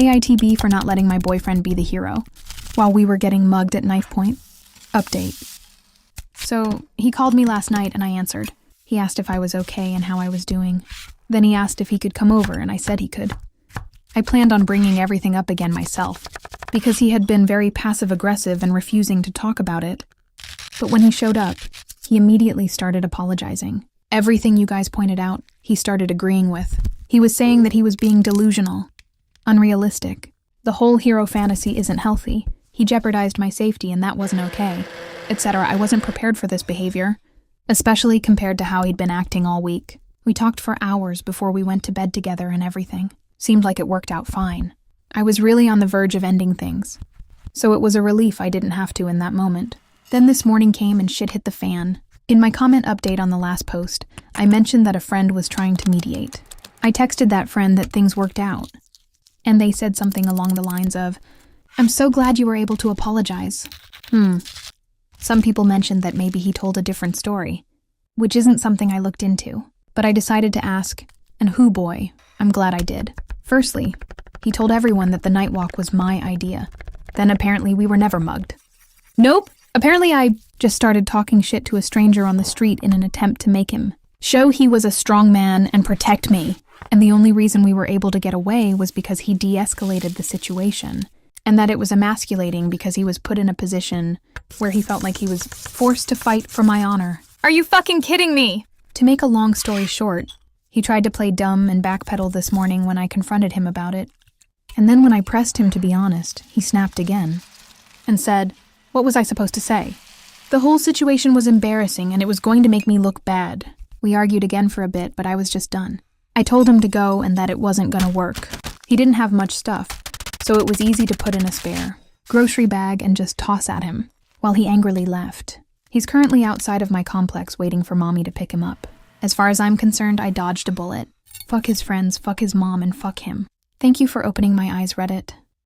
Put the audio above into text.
AITB for not letting my boyfriend be the hero while we were getting mugged at knife point. Update. So, he called me last night and I answered. He asked if I was okay and how I was doing. Then he asked if he could come over and I said he could. I planned on bringing everything up again myself, because he had been very passive-aggressive and refusing to talk about it. But when he showed up, he immediately started apologizing. Everything you guys pointed out, he started agreeing with. He was saying that he was being delusional, unrealistic. The whole hero fantasy isn't healthy. He jeopardized my safety and that wasn't okay, etc. I wasn't prepared for this behavior, especially compared to how he'd been acting all week. We talked for hours before we went to bed together and everything. Seemed like it worked out fine. I was really on the verge of ending things, so it was a relief I didn't have to in that moment. Then this morning came and shit hit the fan. In my comment update on the last post, I mentioned that a friend was trying to mediate. I texted that friend that things worked out, and they said something along the lines of, "I'm so glad you were able to apologize." Some people mentioned that maybe he told a different story, which isn't something I looked into, but I decided to ask, and hoo boy, I'm glad I did. Firstly, he told everyone that the night walk was my idea. Then apparently we were never mugged. Nope, apparently I just started talking shit to a stranger on the street in an attempt to make him show he was a strong man and protect me. And the only reason we were able to get away was because he de-escalated the situation, and that it was emasculating because he was put in a position where he felt like he was forced to fight for my honor. Are you fucking kidding me? To make a long story short, he tried to play dumb and backpedal this morning when I confronted him about it. And then when I pressed him to be honest, he snapped again and said, "What was I supposed to say?" The whole situation was embarrassing and it was going to make me look bad. We argued again for a bit, but I was just done. I told him to go and that it wasn't gonna work. He didn't have much stuff, so it was easy to put in a spare grocery bag and just toss at him, while he angrily left. He's currently outside of my complex waiting for mommy to pick him up. As far as I'm concerned, I dodged a bullet. Fuck his friends, fuck his mom, and fuck him. Thank you for opening my eyes, Reddit.